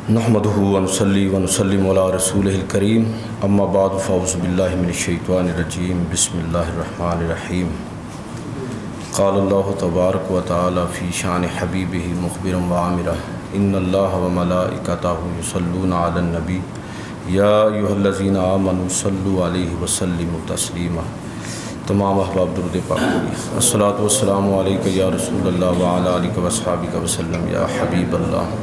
نحمدہ ونصلی ونسلم علی رسولہ الکریم اما بعد فاعوذ باللہ من الشیطان الرجیم بسم اللہ الرحمن الرحیم قال اللہ تبارک و تعالی فی شان حبیبہ مخبرا وعامرا ان اللہ وملائکتہ یصلون علی النبی یا ایھا الذین آمنوا صلوا علیہ وسلموا تسلیما۔ تمام احباب درود پاک پڑھیے۔ الصلاۃ والسلام علیک یا رسول اللہ وعلی آلک واصحابک وسلم یا حبیب اللہ۔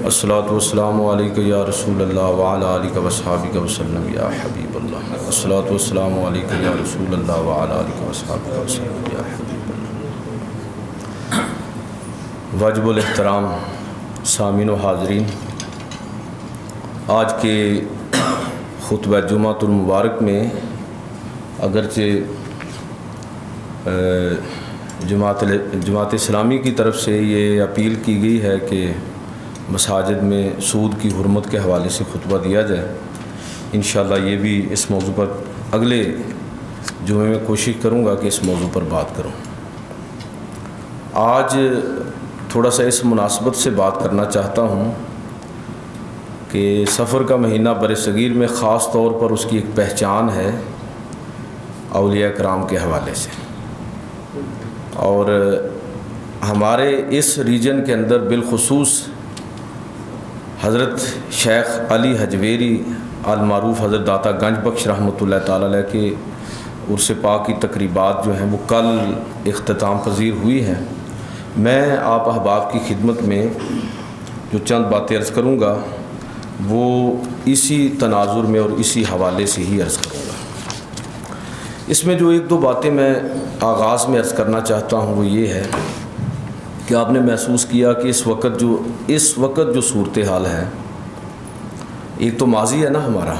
الصلاۃ والسلام علیک یا رسول اللہ وعلی آلک واصحابک وسلم یا حبیب اللہ۔ الصلاۃ والسلام علیک یا رسول اللہ وعلی آلک واصحابک وسلم یا حبیب اللہ۔ واجب الاحترام سامعین و حاضرین، آج کے خطبہ جمعۃ المبارک میں اگرچہ جماعت اسلامی کی طرف سے یہ اپیل کی گئی ہے کہ مساجد میں سود کی حرمت کے حوالے سے خطبہ دیا جائے، انشاءاللہ یہ بھی اس موضوع پر اگلے جمعے میں کوشش کروں گا کہ اس موضوع پر بات کروں۔ آج تھوڑا سا اس مناسبت سے بات کرنا چاہتا ہوں کہ سفر کا مہینہ برصغیر میں خاص طور پر اس کی ایک پہچان ہے اولیاء کرام کے حوالے سے، اور ہمارے اس ریجن کے اندر بالخصوص حضرت شیخ علی حجویری المعروف حضرت داتا گنج بخش رحمۃ اللہ تعالیٰ علیہ کے عرس پاک کی تقریبات جو ہیں وہ کل اختتام پذیر ہوئی ہیں۔ میں آپ احباب کی خدمت میں جو چند باتیں عرض کروں گا وہ اسی تناظر میں اور اسی حوالے سے ہی عرض کروں گا۔ اس میں جو ایک دو باتیں میں آغاز میں عرض کرنا چاہتا ہوں وہ یہ ہے کہ آپ نے محسوس کیا کہ اس وقت جو صورتحال ہے، ایک تو ماضی ہے نا ہمارا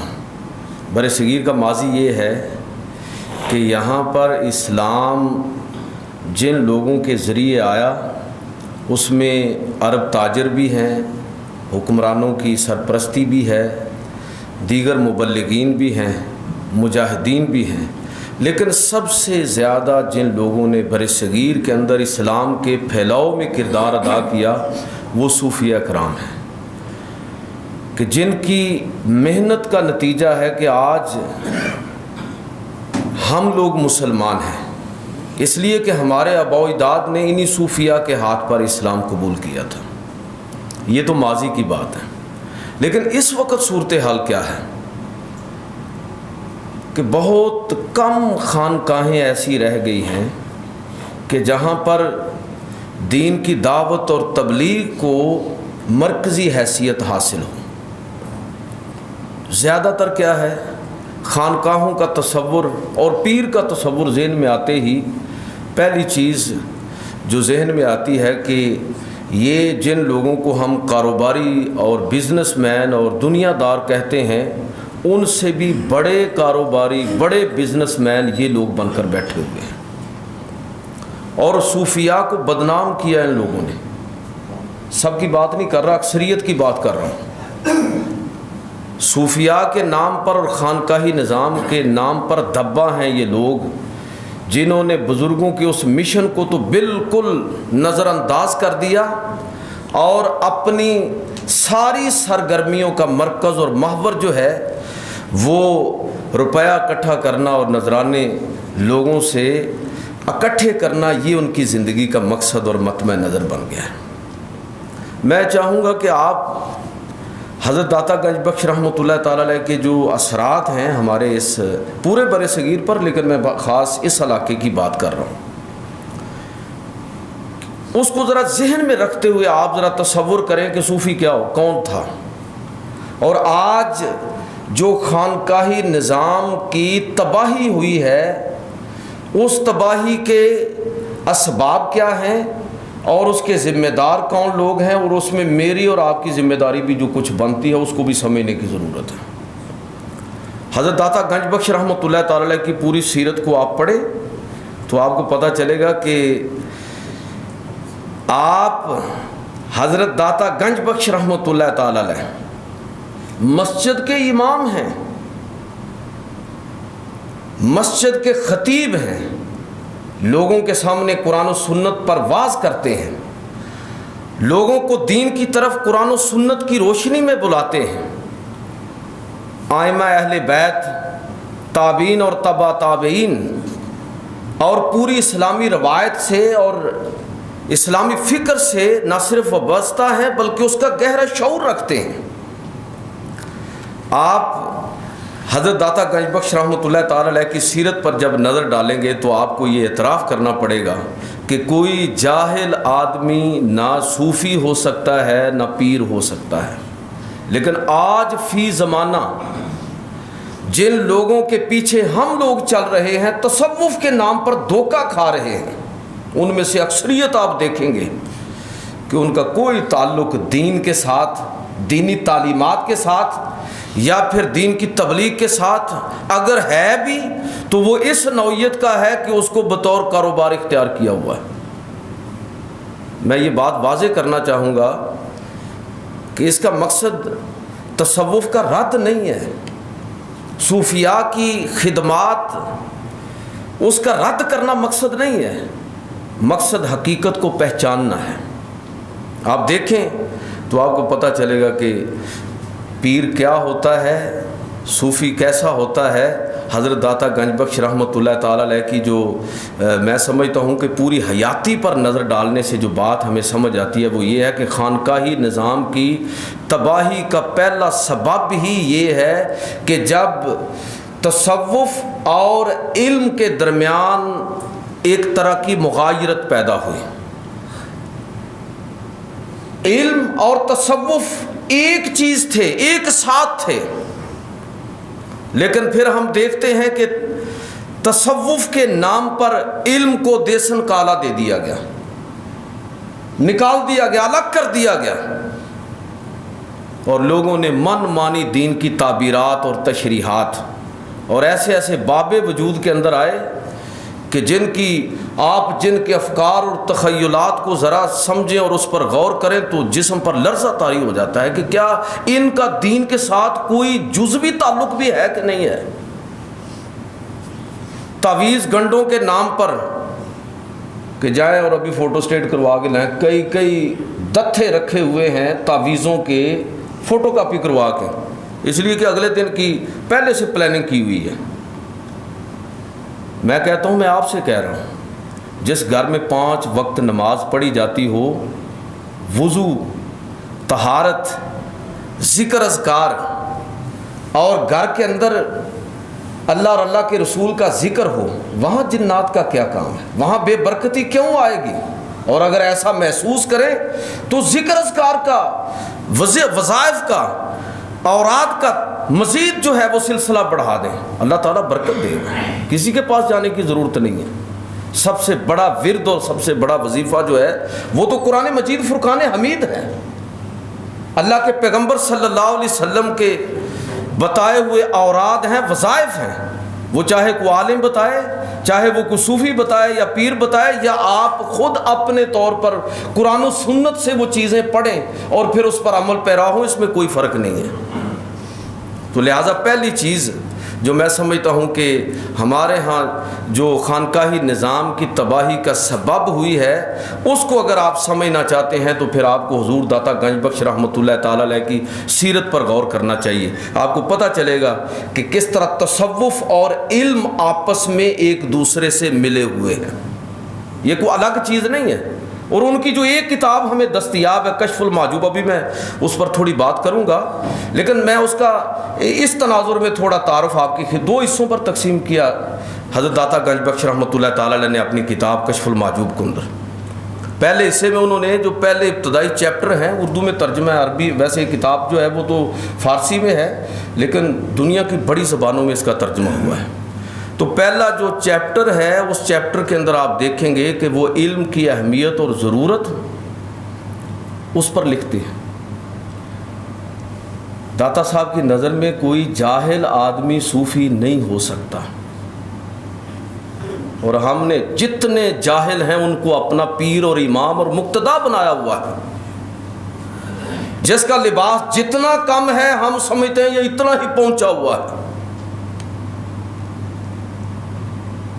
برصغیر کا ماضی، یہ ہے کہ یہاں پر اسلام جن لوگوں کے ذریعے آیا اس میں عرب تاجر بھی ہیں، حکمرانوں کی سرپرستی بھی ہے، دیگر مبلغین بھی ہیں، مجاہدین بھی ہیں، لیکن سب سے زیادہ جن لوگوں نے برصغیر کے اندر اسلام کے پھیلاؤ میں کردار ادا کیا وہ صوفیہ کرام ہیں، کہ جن کی محنت کا نتیجہ ہے کہ آج ہم لوگ مسلمان ہیں، اس لیے کہ ہمارے آباء و اجداد نے انہی صوفیہ کے ہاتھ پر اسلام قبول کیا تھا۔ یہ تو ماضی کی بات ہے، لیکن اس وقت صورتحال کیا ہے کہ بہت کم خانقاہیں ایسی رہ گئی ہیں کہ جہاں پر دین کی دعوت اور تبلیغ کو مرکزی حیثیت حاصل ہو۔ زیادہ تر کیا ہے، خانقاہوں کا تصور اور پیر کا تصور ذہن میں آتے ہی پہلی چیز جو ذہن میں آتی ہے کہ یہ جن لوگوں کو ہم کاروباری اور بزنس مین اور دنیا دار کہتے ہیں ان سے بھی بڑے کاروباری، بڑے بزنس مین یہ لوگ بن کر بیٹھے ہوئے ہیں، اور صوفیاء کو بدنام کیا ان لوگوں نے۔ سب کی بات نہیں کر رہا، اکثریت کی بات کر رہا ہوں۔ صوفیاء کے نام پر اور خانقاہی نظام کے نام پر دبا ہیں یہ لوگ، جنہوں نے بزرگوں کے اس مشن کو تو بالکل نظر انداز کر دیا اور اپنی ساری سرگرمیوں کا مرکز اور محور جو ہے وہ روپیہ اکٹھا کرنا اور نذرانے لوگوں سے اکٹھے کرنا، یہ ان کی زندگی کا مقصد اور مطمع نظر بن گیا ہے۔ میں چاہوں گا کہ آپ حضرت داتا گنج بخش رحمۃ اللہ تعالیٰ علیہ کے جو اثرات ہیں ہمارے اس پورے برصغیر پر، لیکن میں خاص اس علاقے کی بات کر رہا ہوں، اس کو ذرا ذہن میں رکھتے ہوئے آپ ذرا تصور کریں کہ صوفی کون تھا، اور آج جو خانقاہی نظام کی تباہی ہوئی ہے اس تباہی کے اسباب کیا ہیں اور اس کے ذمہ دار کون لوگ ہیں، اور اس میں میری اور آپ کی ذمہ داری بھی جو کچھ بنتی ہے اس کو بھی سمجھنے کی ضرورت ہے۔ حضرت داتا گنج بخش رحمۃ اللہ تعالی علیہ کی پوری سیرت کو آپ پڑھیں تو آپ کو پتہ چلے گا کہ آپ حضرت داتا گنج بخش رحمۃ اللہ تعالی علیہ مسجد کے امام ہیں، مسجد کے خطیب ہیں، لوگوں کے سامنے قرآن و سنت پر واز کرتے ہیں، لوگوں کو دین کی طرف قرآن و سنت کی روشنی میں بلاتے ہیں۔ ائمہ اہل بیت، تابعین اور تبع تابعین اور پوری اسلامی روایت سے اور اسلامی فکر سے نہ صرف وابستہ ہیں بلکہ اس کا گہرا شعور رکھتے ہیں۔ آپ حضرت داتا گنج بخش رحمۃ اللہ تعالی علیہ کی سیرت پر جب نظر ڈالیں گے تو آپ کو یہ اعتراف کرنا پڑے گا کہ کوئی جاہل آدمی نہ صوفی ہو سکتا ہے نہ پیر ہو سکتا ہے، لیکن آج فی زمانہ جن لوگوں کے پیچھے ہم لوگ چل رہے ہیں، تصوف کے نام پر دھوکہ کھا رہے ہیں، ان میں سے اکثریت آپ دیکھیں گے کہ ان کا کوئی تعلق دین کے ساتھ، دینی تعلیمات کے ساتھ یا پھر دین کی تبلیغ کے ساتھ اگر ہے بھی تو وہ اس نوعیت کا ہے کہ اس کو بطور کاروبار اختیار کیا ہوا ہے۔ میں یہ بات واضح کرنا چاہوں گا کہ اس کا مقصد تصوف کا رد نہیں ہے، صوفیاء کی خدمات اس کا رد کرنا مقصد نہیں ہے، مقصد حقیقت کو پہچاننا ہے۔ آپ دیکھیں تو آپ کو پتہ چلے گا کہ پیر کیا ہوتا ہے، صوفی کیسا ہوتا ہے۔ حضرت داتا گنج بخش رحمۃ اللہ تعالی علیہ کی جو میں سمجھتا ہوں کہ پوری حیاتی پر نظر ڈالنے سے جو بات ہمیں سمجھ آتی ہے وہ یہ ہے کہ خانقاہی نظام کی تباہی کا پہلا سبب ہی یہ ہے کہ جب تصوف اور علم کے درمیان ایک طرح کی مغایرت پیدا ہوئی۔ علم اور تصوف ایک چیز تھے، ایک ساتھ تھے، لیکن پھر ہم دیکھتے ہیں کہ تصوف کے نام پر علم کو دیسن کالا دے دیا گیا، نکال دیا گیا، الگ کر دیا گیا، اور لوگوں نے من مانی دین کی تعبیرات اور تشریحات اور ایسے ایسے بابے وجود کے اندر آئے کہ جن کے افکار اور تخیلات کو ذرا سمجھیں اور اس پر غور کریں تو جسم پر لرزہ طاری ہو جاتا ہے کہ کیا ان کا دین کے ساتھ کوئی جزوی تعلق بھی ہے کہ نہیں ہے۔ تعویذ گنڈوں کے نام پر کہ جائیں اور ابھی فوٹو سٹیٹ کروا کے لائیں، کئی دتھے رکھے ہوئے ہیں تعویذوں کے، فوٹو کاپی کروا کے، اس لیے کہ اگلے دن کی پہلے سے پلاننگ کی ہوئی ہے۔ میں کہتا ہوں، میں آپ سے کہہ رہا ہوں، جس گھر میں 5 وقت نماز پڑھی جاتی ہو، وضو، طہارت، ذکر اذکار، اور گھر کے اندر اللہ اور اللہ کے رسول کا ذکر ہو، وہاں جنات کا کیا کام ہے؟ وہاں بے برکتی کیوں آئے گی؟ اور اگر ایسا محسوس کریں تو ذکر اذکار کا، وظائف کا، اوراد کا مزید جو ہے وہ سلسلہ بڑھا دیں، اللہ تعالیٰ برکت دے گا، کسی کے پاس جانے کی ضرورت نہیں ہے۔ سب سے بڑا ورد اور سب سے بڑا وظیفہ جو ہے وہ تو قرآن مجید فرقان حمید ہے، اللہ کے پیغمبر صلی اللہ علیہ وسلم کے بتائے ہوئے اوراد ہیں، وظائف ہیں، وہ چاہے کوئی عالم بتائے، چاہے وہ کوئی صوفی بتائے یا پیر بتائے، یا آپ خود اپنے طور پر قرآن و سنت سے وہ چیزیں پڑھیں اور پھر اس پر عمل پیرا ہوں، اس میں کوئی فرق نہیں ہے۔ تو لہٰذا پہلی چیز جو میں سمجھتا ہوں کہ ہمارے ہاں جو خانقاہی نظام کی تباہی کا سبب ہوئی ہے، اس کو اگر آپ سمجھنا چاہتے ہیں تو پھر آپ کو حضور داتا گنج بخش رحمۃ اللہ تعالی علیہ کی سیرت پر غور کرنا چاہیے۔ آپ کو پتہ چلے گا کہ کس طرح تصوف اور علم آپس میں ایک دوسرے سے ملے ہوئے ہیں، یہ کوئی الگ چیز نہیں ہے۔ اور ان کی جو ایک کتاب ہمیں دستیاب ہے، کشف المحجوب، ابھی میں اس پر تھوڑی بات کروں گا، لیکن میں اس کا اس تناظر میں تھوڑا تعارف آپ کی 2 حصوں پر تقسیم کیا۔ حضرت داتا گنج بخش رحمۃ اللہ تعالی علیہ نے اپنی کتاب کشف المحجوب کے اندر پہلے حصے میں انہوں نے جو پہلے ابتدائی چیپٹر ہیں، اردو میں ترجمہ ہے، عربی، ویسے یہ کتاب جو ہے وہ تو فارسی میں ہے لیکن دنیا کی بڑی زبانوں میں اس کا ترجمہ ہوا ہے۔ تو پہلا جو چیپٹر ہے اس چیپٹر کے اندر آپ دیکھیں گے کہ وہ علم کی اہمیت اور ضرورت اس پر لکھتے ہیں۔ داتا صاحب کی نظر میں کوئی جاہل آدمی صوفی نہیں ہو سکتا، اور ہم نے جتنے جاہل ہیں ان کو اپنا پیر اور امام اور مقتدا بنایا ہوا ہے۔ جس کا لباس جتنا کم ہے ہم سمجھتے ہیں یہ اتنا ہی پہنچا ہوا ہے۔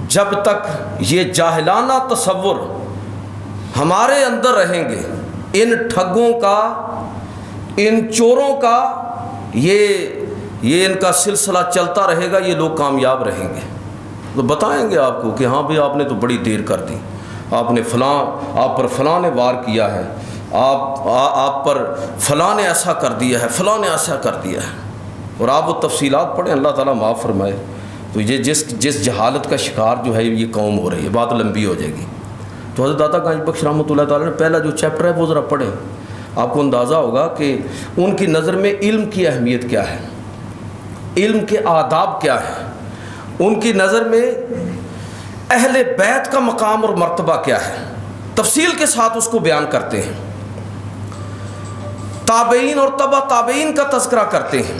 جب تک یہ جاہلانہ تصور ہمارے اندر رہیں گے، ان ٹھگوں کا، ان چوروں کا یہ ان کا سلسلہ چلتا رہے گا، یہ لوگ کامیاب رہیں گے۔ تو بتائیں گے آپ کو کہ ہاں بھئی آپ نے تو بڑی دیر کر دی، آپ پر فلاں نے وار کیا ہے، آپ پر فلاں نے ایسا کر دیا ہے، فلاں نے ایسا کر دیا ہے، اور آپ وہ تفصیلات پڑھیں، اللہ تعالیٰ معاف فرمائے۔ تو یہ جس جہالت کا شکار جو ہے یہ قوم ہو رہی ہے، بات لمبی ہو جائے گی۔ تو حضرت داتا گنج بخش رحمۃ اللہ تعالیٰ نے پہلا جو چیپٹر ہے وہ ذرا پڑھیں، آپ کو اندازہ ہوگا کہ ان کی نظر میں علم کی اہمیت کیا ہے، علم کے آداب کیا ہے، ان کی نظر میں اہل بیت کا مقام اور مرتبہ کیا ہے، تفصیل کے ساتھ اس کو بیان کرتے ہیں، تابعین اور تبع تابعین کا تذکرہ کرتے ہیں،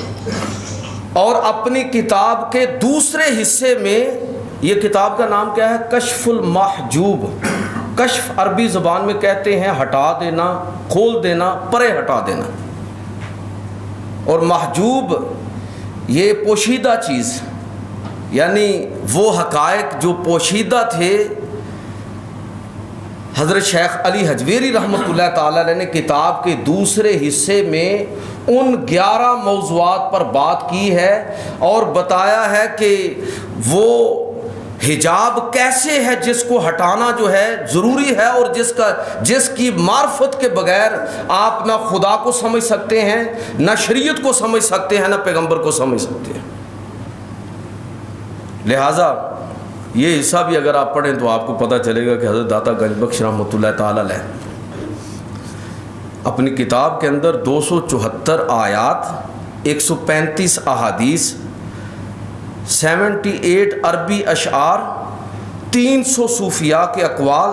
اور اپنی کتاب کے دوسرے حصے میں، یہ کتاب کا نام کیا ہے؟ کشف المحجوب۔ کشف عربی زبان میں کہتے ہیں ہٹا دینا، کھول دینا، پرے ہٹا دینا، اور محجوب یہ پوشیدہ چیز، یعنی وہ حقائق جو پوشیدہ تھے۔ حضرت شیخ علی حجویری رحمۃ اللہ تعالیٰ علیہ نے کتاب کے دوسرے حصے میں ان 11 موضوعات پر بات کی ہے اور بتایا ہے کہ وہ حجاب کیسے ہے جس کو ہٹانا جو ہے ضروری ہے، اور جس کی معرفت کے بغیر آپ نہ خدا کو سمجھ سکتے ہیں، نہ شریعت کو سمجھ سکتے ہیں، نہ پیغمبر کو سمجھ سکتے ہیں۔ لہٰذا یہ حصہ بھی اگر آپ پڑھیں تو آپ کو پتہ چلے گا کہ حضرت داتا گنج بخش رحمۃ اللہ تعالیٰ علیہ اپنی کتاب کے اندر 274 آیات، 135 احادیث، 78 عربی اشعار، 300 صوفیاء کے اقوال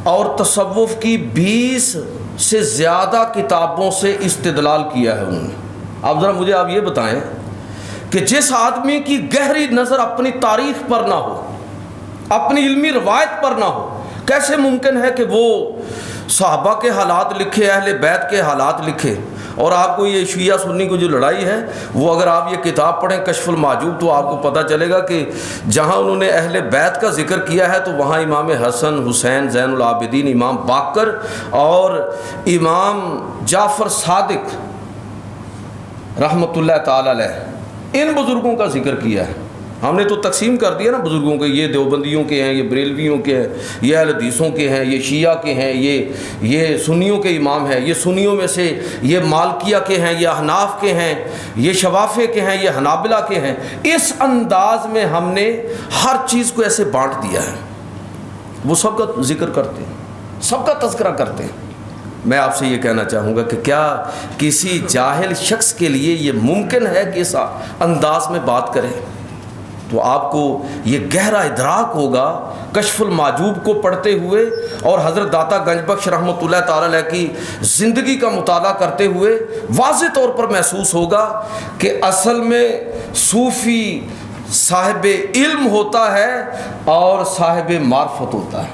اور تصوف کی 20 سے زیادہ کتابوں سے استدلال کیا ہے انہوں نے۔ اب ذرا مجھے آپ یہ بتائیں کہ جس آدمی کی گہری نظر اپنی تاریخ پر نہ ہو، اپنی علمی روایت پر نہ ہو، کیسے ممکن ہے کہ وہ صحابہ کے حالات لکھے، اہل بیت کے حالات لکھے؟ اور آپ کو یہ شیعہ سنی کو جو لڑائی ہے، وہ اگر آپ یہ کتاب پڑھیں کشف المحجوب تو آپ کو پتہ چلے گا کہ جہاں انہوں نے اہل بیت کا ذکر کیا ہے تو وہاں امام حسن، حسین، زین العابدین، امام باقر اور امام جعفر صادق رحمۃ اللہ تعالی علیہ، ان بزرگوں کا ذکر کیا ہے۔ ہم نے تو تقسیم کر دیا نا بزرگوں کے، یہ دیوبندیوں کے ہیں، یہ بریلویوں کے ہیں، یہ اہل حدیثوں کے ہیں، یہ شیعہ کے ہیں، یہ سنیوں کے امام ہیں، یہ سنیوں میں سے یہ مالکیہ کے ہیں، یہ احناف کے ہیں، یہ شوافے کے ہیں، یہ حنابلہ کے ہیں۔ اس انداز میں ہم نے ہر چیز کو ایسے بانٹ دیا ہے، وہ سب کا ذکر کرتے ہیں، سب کا تذکرہ کرتے ہیں۔ میں آپ سے یہ کہنا چاہوں گا کہ کیا کسی جاہل شخص کے لیے یہ ممکن ہے کہ اس انداز میں بات کرے؟ تو آپ کو یہ گہرا ادراک ہوگا کشف المحجوب کو پڑھتے ہوئے اور حضرت داتا گنج بخش رحمۃ اللہ تعالی علیہ کی زندگی کا مطالعہ کرتے ہوئے واضح طور پر محسوس ہوگا کہ اصل میں صوفی صاحب علم ہوتا ہے اور صاحب معرفت ہوتا ہے۔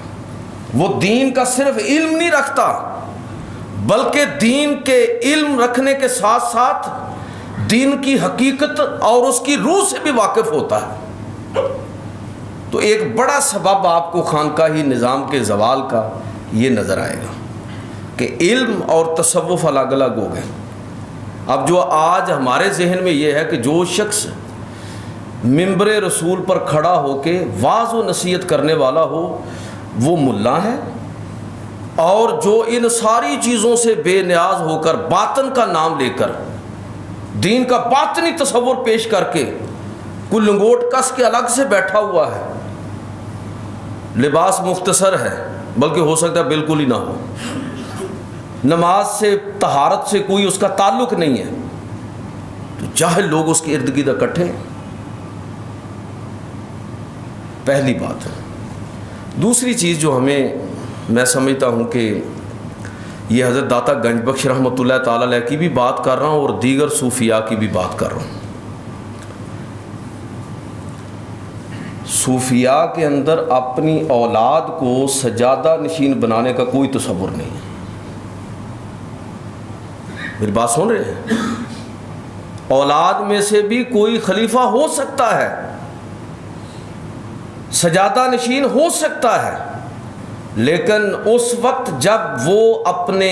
وہ دین کا صرف علم نہیں رکھتا بلکہ دین کے علم رکھنے کے ساتھ ساتھ دین کی حقیقت اور اس کی روح سے بھی واقف ہوتا ہے۔ تو ایک بڑا سبب آپ کو خانقاہی نظام کے زوال کا یہ نظر آئے گا کہ علم اور تصوف الگ الگ ہو گئے۔ اب جو آج ہمارے ذہن میں یہ ہے کہ جو شخص منبر رسول پر کھڑا ہو کے واعظ و نصیحت کرنے والا ہو وہ ملا ہے، اور جو ان ساری چیزوں سے بے نیاز ہو کر باطن کا نام لے کر دین کا باطنی تصور پیش کر کے کوئی لنگوٹ کس کے الگ سے بیٹھا ہوا ہے، لباس مختصر ہے بلکہ ہو سکتا ہے بالکل ہی نہ ہو، نماز سے طہارت سے کوئی اس کا تعلق نہیں ہے، تو جاہل لوگ اس کے ارد گرد اکٹھے ہیں۔ پہلی بات ہے۔ دوسری چیز جو میں سمجھتا ہوں کہ یہ حضرت داتا گنج بخش رحمۃ اللہ تعالی علیہ کی بھی بات کر رہا ہوں اور دیگر صوفیاء کی بھی بات کر رہا ہوں، صوفیاء کے اندر اپنی اولاد کو سجادہ نشین بنانے کا کوئی تصور نہیں ہے۔ میری بات سن رہے ہیں؟ اولاد میں سے بھی کوئی خلیفہ ہو سکتا ہے، سجادہ نشین ہو سکتا ہے، لیکن اس وقت جب وہ اپنے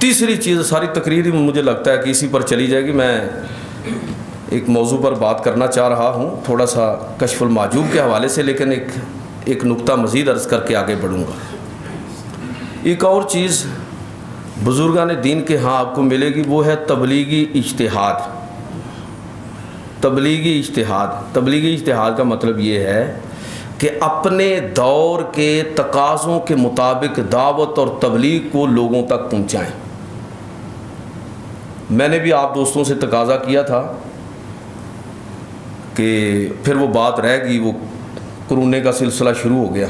تیسری چیز، ساری تقریر مجھے لگتا ہے کہ اسی پر چلی جائے گی، میں ایک موضوع پر بات کرنا چاہ رہا ہوں تھوڑا سا کشف المحجوب کے حوالے سے، لیکن ایک نقطہ مزید عرض کر کے آگے بڑھوں گا۔ ایک اور چیز بزرگان دین کے ہاں آپ کو ملے گی، وہ ہے تبلیغی اجتہاد۔ تبلیغی اجتہاد کا مطلب یہ ہے کہ اپنے دور کے تقاضوں کے مطابق دعوت اور تبلیغ کو لوگوں تک پہنچائیں۔ میں نے بھی آپ دوستوں سے تقاضا کیا تھا کہ پھر وہ بات رہ گئی، وہ کرونے کا سلسلہ شروع ہو گیا۔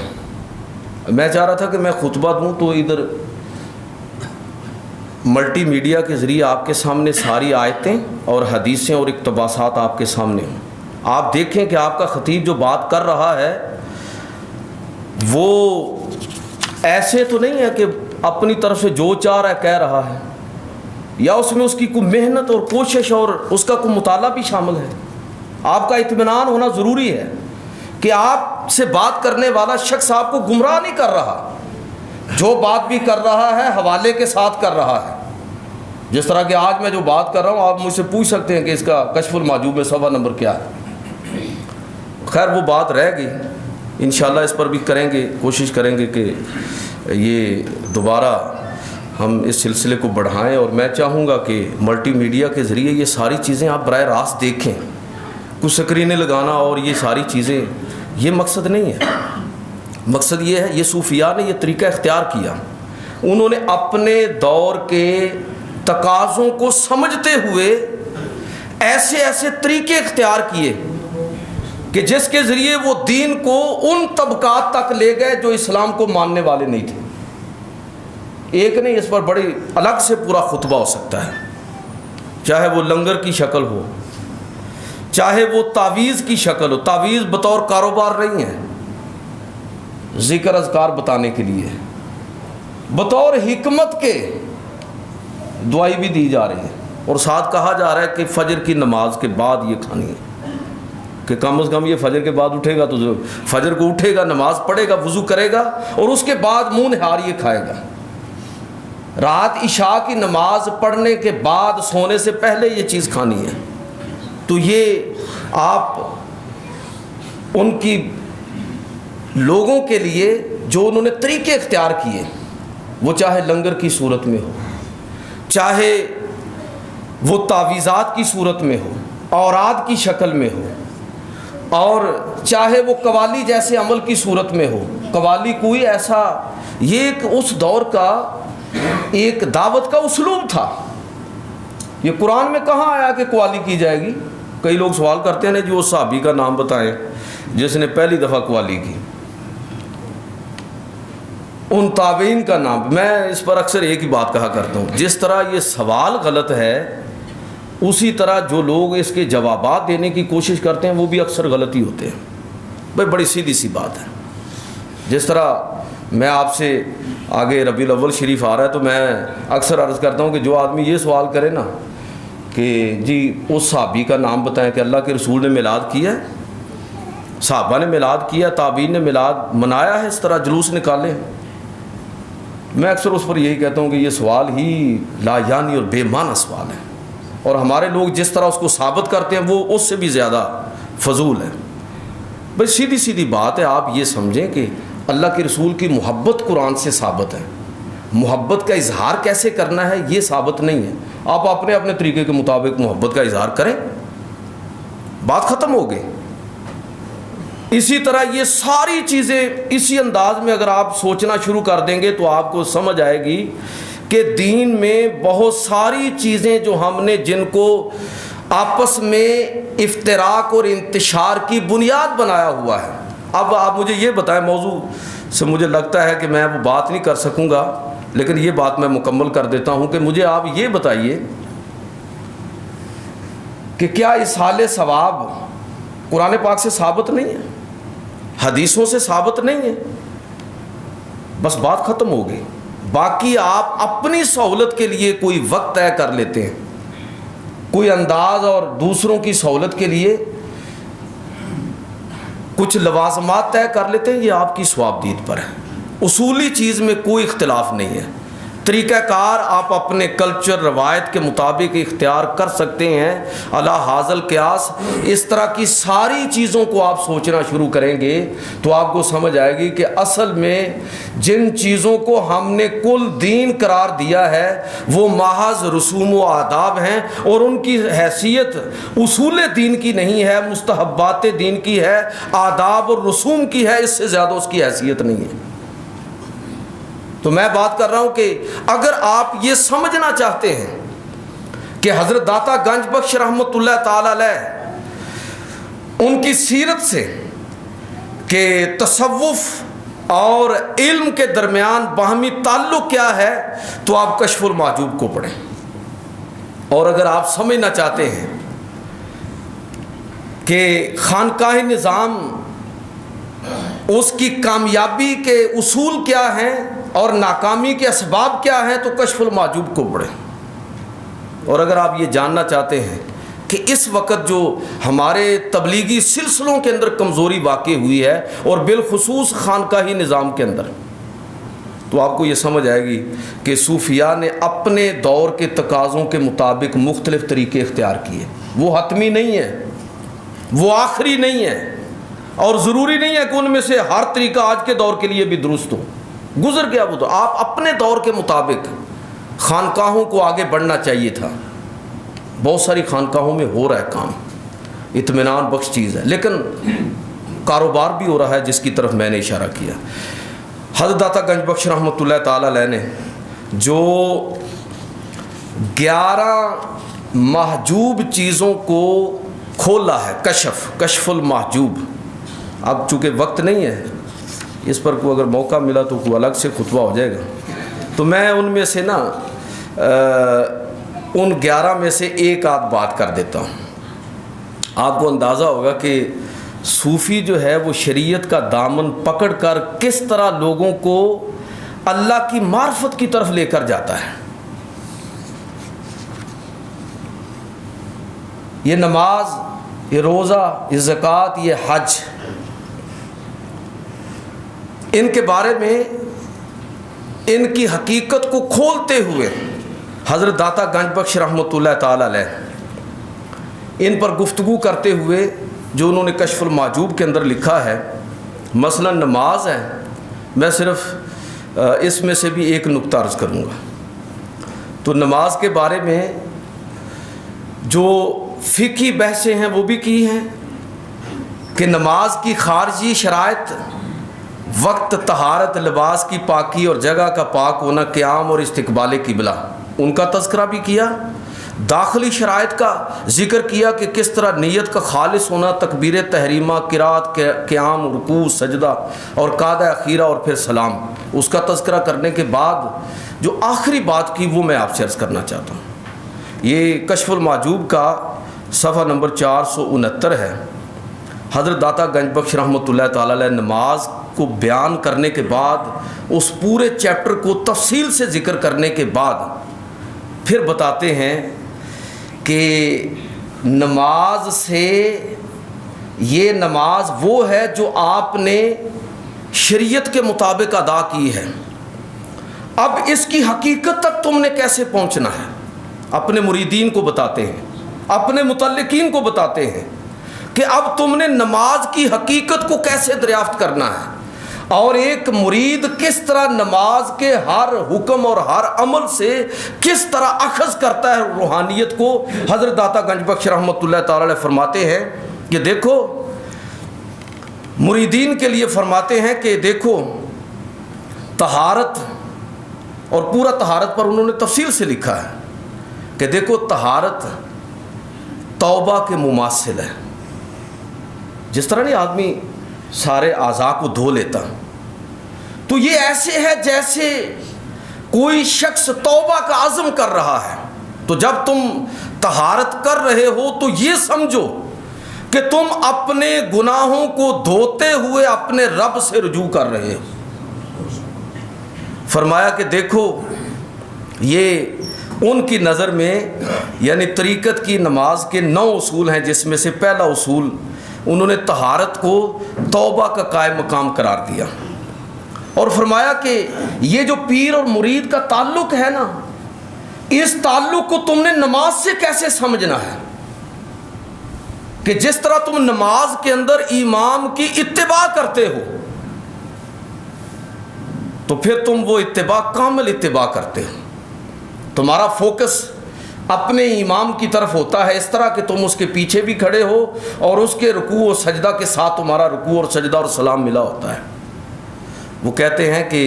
میں چاہ رہا تھا کہ میں خطبہ دوں تو ادھر ملٹی میڈیا کے ذریعے آپ کے سامنے ساری آیتیں اور حدیثیں اور اقتباسات آپ کے سامنے ہوں۔ آپ دیکھیں کہ آپ کا خطیب جو بات کر رہا ہے وہ ایسے تو نہیں ہے کہ اپنی طرف سے جو چاہ رہا ہے کہہ رہا ہے، یا اس میں اس کی کوئی محنت اور کوشش اور اس کا کوئی مطالعہ بھی شامل ہے۔ آپ کا اطمینان ہونا ضروری ہے کہ آپ سے بات کرنے والا شخص آپ کو گمراہ نہیں کر رہا، جو بات بھی کر رہا ہے حوالے کے ساتھ کر رہا ہے۔ جس طرح کہ آج میں جو بات کر رہا ہوں آپ مجھ سے پوچھ سکتے ہیں کہ اس کا کشف المحجوب میں صفحہ نمبر کیا ہے۔ خیر وہ بات رہ گئی، انشاءاللہ اس پر بھی کریں گے، کوشش کریں گے کہ یہ دوبارہ ہم اس سلسلے کو بڑھائیں، اور میں چاہوں گا کہ ملٹی میڈیا کے ذریعے یہ ساری چیزیں آپ براہ راست دیکھیں۔ کچھ سکرینیں لگانا اور یہ ساری چیزیں، یہ مقصد نہیں ہے۔ مقصد یہ ہے، یہ صوفیاء نے یہ طریقہ اختیار کیا، انہوں نے اپنے دور کے تقاضوں کو سمجھتے ہوئے ایسے ایسے طریقے اختیار کیے کہ جس کے ذریعے وہ دین کو ان طبقات تک لے گئے جو اسلام کو ماننے والے نہیں تھے۔ ایک نہیں، اس پر بڑی الگ سے پورا خطبہ ہو سکتا ہے، چاہے وہ لنگر کی شکل ہو، چاہے وہ تعویذ کی شکل ہو۔ تعویذ بطور کاروبار نہیں ہے، ذکر اذکار بتانے کے لیے، بطور حکمت کے دعائی بھی دی جا رہی ہے، اور ساتھ کہا جا رہا ہے کہ فجر کی نماز کے بعد یہ کھانی ہے، کہ کم از کم یہ فجر کے بعد اٹھے گا تو فجر کو اٹھے گا، نماز پڑھے گا، وضو کرے گا، اور اس کے بعد منہ نہار یہ کھائے گا۔ رات عشاء کی نماز پڑھنے کے بعد سونے سے پہلے یہ چیز کھانی ہے۔ تو یہ آپ ان کی لوگوں کے لیے جو انہوں نے طریقے اختیار کیے، وہ چاہے لنگر کی صورت میں ہو، چاہے وہ تعویذات کی صورت میں ہو، اوراد کی شکل میں ہو، اور چاہے وہ قوالی جیسے عمل کی صورت میں ہو۔ قوالی کوئی ایسا، یہ ایک اس دور کا ایک دعوت کا اسلوب تھا۔ یہ قرآن میں کہاں آیا کہ قوالی کی جائے گی؟ کئی لوگ سوال کرتے ہیں جو صحابی کا نام بتائیں جس نے پہلی دفعہ قوالی کی، ان تابعین کا نام۔ میں اس پر اکثر ایک ہی بات کہا کرتا ہوں، جس طرح یہ سوال غلط ہے اسی طرح جو لوگ اس کے جوابات دینے کی کوشش کرتے ہیں وہ بھی اکثر غلط ہی ہوتے ہیں۔ بھائی بڑی سیدھی سی بات ہے۔ جس طرح میں آپ سے آگے ربیع الاول شریف آ رہا ہے تو میں اکثر عرض کرتا ہوں کہ جو آدمی یہ سوال کرے نا کہ جی اس صحابی کا نام بتائیں کہ اللہ کے رسول نے میلاد کیا ہے، صحابہ نے میلاد کیا، تابعین نے میلاد منایا ہے، اس طرح جلوس نکالے، میں اکثر اس پر یہی کہتا ہوں کہ یہ سوال ہی لا یعنی اور بے معنی سوال ہے، اور ہمارے لوگ جس طرح اس کو ثابت کرتے ہیں وہ اس سے بھی زیادہ فضول ہے۔ بس سیدھی سیدھی بات ہے، آپ یہ سمجھیں کہ اللہ کے رسول کی محبت قرآن سے ثابت ہے، محبت کا اظہار کیسے کرنا ہے یہ ثابت نہیں ہے۔ آپ اپنے اپنے طریقے کے مطابق محبت کا اظہار کریں، بات ختم ہو گئی۔ اسی طرح یہ ساری چیزیں اسی انداز میں اگر آپ سوچنا شروع کر دیں گے تو آپ کو سمجھ آئے گی کہ دین میں بہت ساری چیزیں جو ہم نے جن کو آپس میں افتراق اور انتشار کی بنیاد بنایا ہوا ہے۔ اب آپ مجھے یہ بتائیں، موضوع سے مجھے لگتا ہے کہ میں وہ بات نہیں کر سکوں گا، لیکن یہ بات میں مکمل کر دیتا ہوں کہ مجھے آپ یہ بتائیے کہ کیا اصحال ثواب قرآن پاک سے ثابت نہیں ہے، حدیثوں سے ثابت نہیں ہے؟ بس بات ختم ہو گئی۔ باقی آپ اپنی سہولت کے لیے کوئی وقت طے کر لیتے ہیں، کوئی انداز، اور دوسروں کی سہولت کے لیے کچھ لوازمات طے کر لیتے ہیں، یہ آپ کی ثوابدید پر ہے۔ اصولی چیز میں کوئی اختلاف نہیں ہے۔ طریقہ کار آپ اپنے کلچر روایت کے مطابق اختیار کر سکتے ہیں علی حاصل قیاس۔ اس طرح کی ساری چیزوں کو آپ سوچنا شروع کریں گے تو آپ کو سمجھ آئے گی کہ اصل میں جن چیزوں کو ہم نے کل دین قرار دیا ہے وہ محض رسوم و آداب ہیں، اور ان کی حیثیت اصول دین کی نہیں ہے، مستحبات دین کی ہے، آداب اور رسوم کی ہے، اس سے زیادہ اس کی حیثیت نہیں ہے۔ تو میں بات کر رہا ہوں کہ اگر آپ یہ سمجھنا چاہتے ہیں کہ حضرت داتا گنج بخش رحمۃ اللہ تعالی علیہ ان کی سیرت سے کہ تصوف اور علم کے درمیان باہمی تعلق کیا ہے تو آپ کشف المحجوب کو پڑھیں، اور اگر آپ سمجھنا چاہتے ہیں کہ خانقاہ نظام اس کی کامیابی کے اصول کیا ہیں اور ناکامی کے اسباب کیا ہیں تو کشف المحجوب کو پڑھیں، اور اگر آپ یہ جاننا چاہتے ہیں کہ اس وقت جو ہمارے تبلیغی سلسلوں کے اندر کمزوری واقع ہوئی ہے اور بالخصوص خانقاہی نظام کے اندر، تو آپ کو یہ سمجھ آئے گی کہ صوفیاء نے اپنے دور کے تقاضوں کے مطابق مختلف طریقے اختیار کیے۔ وہ حتمی نہیں ہے، وہ آخری نہیں ہے، اور ضروری نہیں ہے کہ ان میں سے ہر طریقہ آج کے دور کے لیے بھی درست ہو، گزر گیا وہ تو۔ آپ اپنے دور کے مطابق خانقاہوں کو آگے بڑھنا چاہیے تھا۔ بہت ساری خانقاہوں میں ہو رہا ہے کام، اطمینان بخش چیز ہے، لیکن کاروبار بھی ہو رہا ہے جس کی طرف میں نے اشارہ کیا۔ حضرت داتا گنج بخش رحمۃ اللہ تعالی علیہ نے جو 11 محجوب چیزوں کو کھولا ہے، کشف المحجوب، اب چونکہ وقت نہیں ہے اس پر، کوئی اگر موقع ملا تو کوئی الگ سے خطبہ ہو جائے گا، تو میں ان میں سے نا ان 11 میں سے ایک آدھ بات کر دیتا ہوں۔ آپ کو اندازہ ہوگا کہ صوفی جو ہے وہ شریعت کا دامن پکڑ کر کس طرح لوگوں کو اللہ کی معرفت کی طرف لے کر جاتا ہے۔ یہ نماز، یہ روزہ، یہ زکوٰۃ، یہ حج، ان کے بارے میں ان کی حقیقت کو کھولتے ہوئے حضرت داتا گنج بخش رحمۃ اللہ تعالی علیہ ان پر گفتگو کرتے ہوئے جو انہوں نے کشف المحجوب کے اندر لکھا ہے، مثلا نماز ہے، میں صرف اس میں سے بھی ایک نقطہ عرض کروں گا۔ تو نماز کے بارے میں جو فقہی بحثیں ہیں وہ بھی کی ہیں کہ نماز کی خارجی شرائط، وقت، طہارت، لباس کی پاکی اور جگہ کا پاک ہونا، قیام اور استقبال قبلہ، ان کا تذکرہ بھی کیا۔ داخلی شرائط کا ذکر کیا کہ کس طرح نیت کا خالص ہونا، تکبیر تحریمہ، قرات، قیام، رکوع، سجدہ اور قعدہ اخیرہ اور پھر سلام، اس کا تذکرہ کرنے کے بعد جو آخری بات کی وہ میں آپ سے عرض کرنا چاہتا ہوں۔ یہ کشف المحجوب کا صفحہ نمبر 469 ہے۔ حضرت داتا گنج بخش رحمۃ اللہ تعالی علیہ نماز کو بیان کرنے کے بعد، اس پورے چیپٹر کو تفصیل سے ذکر کرنے کے بعد پھر بتاتے ہیں کہ نماز سے، یہ نماز وہ ہے جو آپ نے شریعت کے مطابق ادا کی ہے، اب اس کی حقیقت تک تم نے کیسے پہنچنا ہے، اپنے مریدین کو بتاتے ہیں، اپنے متعلقین کو بتاتے ہیں کہ اب تم نے نماز کی حقیقت کو کیسے دریافت کرنا ہے، اور ایک مرید کس طرح نماز کے ہر حکم اور ہر عمل سے کس طرح اخذ کرتا ہے روحانیت کو۔ حضرت داتا گنج بخش رحمۃ اللہ تعالی علیہ فرماتے ہیں کہ دیکھو، مریدین کے لیے فرماتے ہیں کہ دیکھو طہارت، اور پورا طہارت پر انہوں نے تفصیل سے لکھا ہے کہ دیکھو طہارت توبہ کے مماثل ہے۔ جس طرح نہیں آدمی سارے اعضاء کو دھو لیتا، تو یہ ایسے ہے جیسے کوئی شخص توبہ کا عزم کر رہا ہے۔ تو جب تم طہارت کر رہے ہو تو یہ سمجھو کہ تم اپنے گناہوں کو دھوتے ہوئے اپنے رب سے رجوع کر رہے ہو۔ فرمایا کہ دیکھو، یہ ان کی نظر میں یعنی طریقت کی نماز کے 9 اصول ہیں، جس میں سے پہلا اصول انہوں نے طہارت کو توبہ کا قائم مقام قرار دیا۔ اور فرمایا کہ یہ جو پیر اور مرید کا تعلق ہے نا، اس تعلق کو تم نے نماز سے کیسے سمجھنا ہے کہ جس طرح تم نماز کے اندر امام کی اتباع کرتے ہو تو پھر تم وہ اتباع کامل اتباع کرتے ہو، تمہارا فوکس اپنے امام کی طرف ہوتا ہے، اس طرح کہ تم اس کے پیچھے بھی کھڑے ہو اور اس کے رکوع و سجدہ کے ساتھ تمہارا رکوع اور سجدہ اور سلام ملا ہوتا ہے۔ وہ کہتے ہیں کہ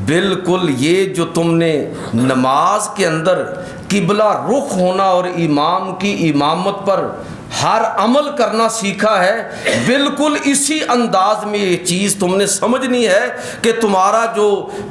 بالکل یہ جو تم نے نماز کے اندر قبلہ رخ ہونا اور امام کی امامت پر ہر عمل کرنا سیکھا ہے، بالکل اسی انداز میں یہ چیز تم نے سمجھنی ہے کہ تمہارا جو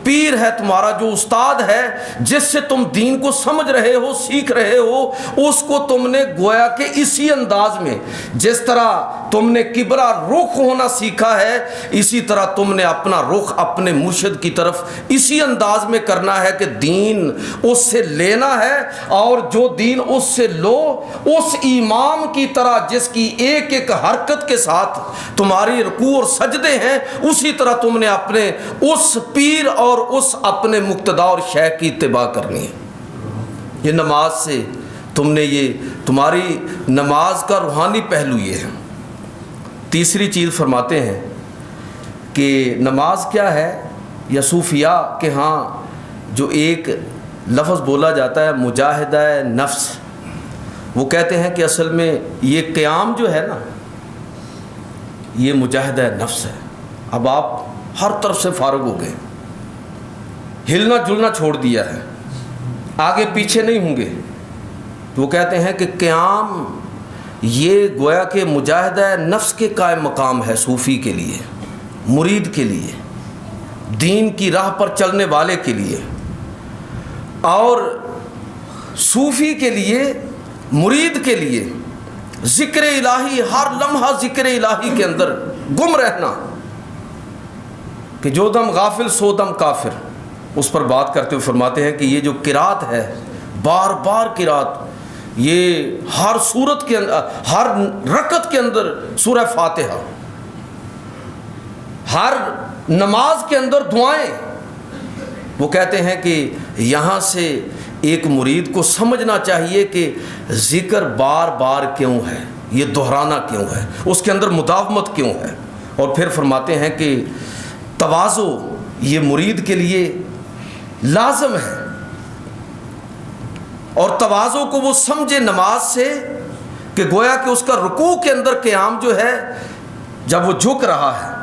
پیر ہے، تمہارا جو استاد ہے، جس سے تم دین کو سمجھ رہے ہو، سیکھ رہے ہو، اس کو تم نے گویا کہ اسی انداز میں جس طرح تم نے قبلہ رخ ہونا سیکھا ہے، اسی طرح تم نے اپنا رخ اپنے مرشد کی طرف اسی انداز میں کرنا ہے کہ دین اس سے لینا ہے، اور جو دین اس سے لو اس امام کی طرح جس کی ایک ایک حرکت کے ساتھ تمہاری رکوع اور سجدے ہیں، اسی طرح تم نے اپنے اس پیر اور اس اپنے مقتدا اور شیخ کی اتباع کرنی ہے۔ یہ نماز سے تم نے یہ تمہاری نماز کا روحانی پہلو یہ ہے۔ تیسری چیز فرماتے ہیں کہ نماز کیا ہے، یا صوفیاء کے ہاں جو ایک لفظ بولا جاتا ہے مجاہدہ نفس، وہ کہتے ہیں کہ اصل میں یہ قیام جو ہے نا، یہ مجاہدہ نفس ہے۔ اب آپ ہر طرف سے فارغ ہو گئے، ہلنا جلنا چھوڑ دیا ہے، آگے پیچھے نہیں ہوں گے، تو وہ کہتے ہیں کہ قیام یہ گویا کہ مجاہدہ نفس کے قائم مقام ہے صوفی کے لیے، مرید کے لیے، دین کی راہ پر چلنے والے کے لیے۔ اور صوفی کے لیے، مرید کے لیے ذکر الہی، ہر لمحہ ذکر الہی کے اندر گم رہنا، کہ جو دم غافل سو دم کافر، اس پر بات کرتے ہوئے فرماتے ہیں کہ یہ جو قرات ہے، بار بار قرات، یہ ہر صورت کے اندر، ہر رکعت کے اندر سورہ فاتحہ، ہر نماز کے اندر دعائیں۔ وہ کہتے ہیں کہ یہاں سے ایک مرید کو سمجھنا چاہیے کہ ذکر بار بار کیوں ہے، یہ دہرانا کیوں ہے، اس کے اندر مداومت کیوں ہے۔ اور پھر فرماتے ہیں کہ تواضع یہ مرید کے لیے لازم ہے، اور تواضع کو وہ سمجھے نماز سے کہ گویا کہ اس کا رکوع کے اندر قیام جو ہے، جب وہ جھک رہا ہے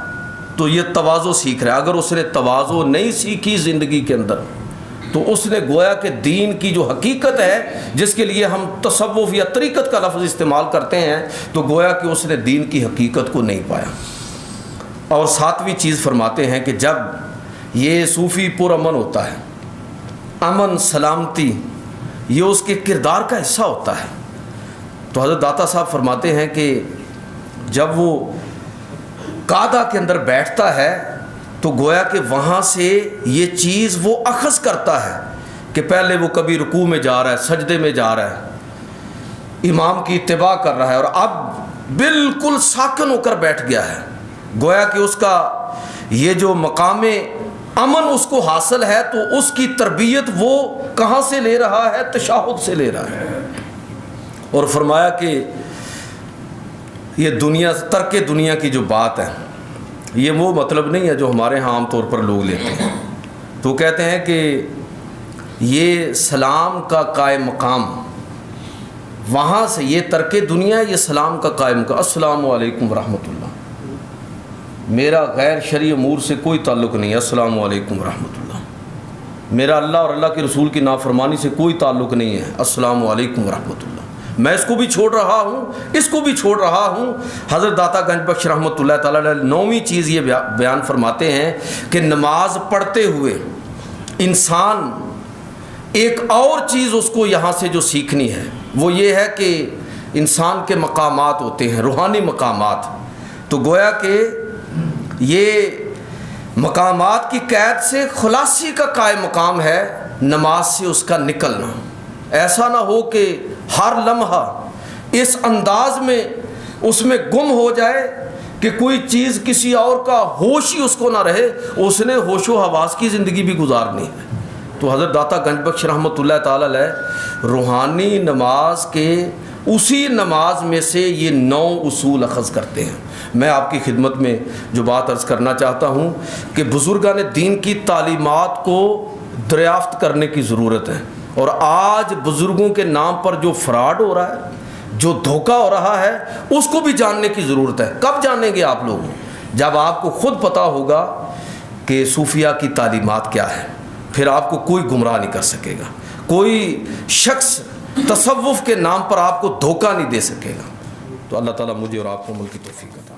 تو یہ تواضع سیکھ رہا ہے۔ اگر اس نے تواضع نہیں سیکھی زندگی کے اندر تو اس نے گویا کہ دین کی جو حقیقت ہے، جس کے لیے ہم تصوف یا طریقت کا لفظ استعمال کرتے ہیں، تو گویا کہ اس نے دین کی حقیقت کو نہیں پایا۔ اور ساتویں چیز فرماتے ہیں کہ جب یہ صوفی پرامن ہوتا ہے، امن سلامتی یہ اس کے کردار کا حصہ ہوتا ہے، تو حضرت داتا صاحب فرماتے ہیں کہ جب وہ قعدہ کے اندر بیٹھتا ہے تو گویا کہ وہاں سے یہ چیز وہ اخذ کرتا ہے کہ پہلے وہ کبھی رکوع میں جا رہا ہے، سجدے میں جا رہا ہے، امام کی اتباع کر رہا ہے، اور اب بالکل ساکن ہو کر بیٹھ گیا ہے۔ گویا کہ اس کا یہ جو مقام امن اس کو حاصل ہے، تو اس کی تربیت وہ کہاں سے لے رہا ہے؟ تشہد سے لے رہا ہے۔ اور فرمایا کہ یہ دنیا، ترک دنیا کی جو بات ہے، یہ وہ مطلب نہیں ہے جو ہمارے ہاں عام طور پر لوگ لیتے ہیں۔ تو کہتے ہیں کہ یہ سلام کا قائم مقام، وہاں سے یہ ترک دنیا، یہ سلام کا قائم مقام، السلام علیکم ورحمۃ اللہ، میرا غیر شرعی امور سے کوئی تعلق نہیں ہے، السلام علیکم ورحمۃ اللہ، میرا اللہ اور اللہ کے رسول کی نافرمانی سے کوئی تعلق نہیں ہے، السلام علیکم ورحمۃ اللہ، میں اس کو بھی چھوڑ رہا ہوں، اس کو بھی چھوڑ رہا ہوں۔ حضرت داتا گنج بخش رحمۃ اللہ تعالیٰ علیہ 9ویں چیز یہ بیان فرماتے ہیں کہ نماز پڑھتے ہوئے انسان ایک اور چیز اس کو یہاں سے جو سیکھنی ہے، وہ یہ ہے کہ انسان کے مقامات ہوتے ہیں، روحانی مقامات، تو گویا کہ یہ مقامات کی قید سے خلاصی کا قائم مقام ہے نماز سے اس کا نکلنا۔ ایسا نہ ہو کہ ہر لمحہ اس انداز میں اس میں گم ہو جائے کہ کوئی چیز کسی اور کا ہوش ہی اس کو نہ رہے، اس نے ہوش و حواس کی زندگی بھی گزارنی ہے۔ تو حضرت داتا گنج بخش رحمۃ اللہ تعالی علیہ روحانی نماز کے اسی نماز میں سے یہ 9 اصول اخذ کرتے ہیں۔ میں آپ کی خدمت میں جو بات عرض کرنا چاہتا ہوں کہ بزرگان دین کی تعلیمات کو دریافت کرنے کی ضرورت ہے، اور آج بزرگوں کے نام پر جو فراڈ ہو رہا ہے، جو دھوکہ ہو رہا ہے، اس کو بھی جاننے کی ضرورت ہے۔ کب جانیں گے آپ لوگ؟ جب آپ کو خود پتہ ہوگا کہ صوفیہ کی تعلیمات کیا ہے، پھر آپ کو کوئی گمراہ نہیں کر سکے گا، کوئی شخص تصوف کے نام پر آپ کو دھوکہ نہیں دے سکے گا۔ تو اللہ تعالیٰ مجھے اور آپ کو عمل کی توفیق عطا۔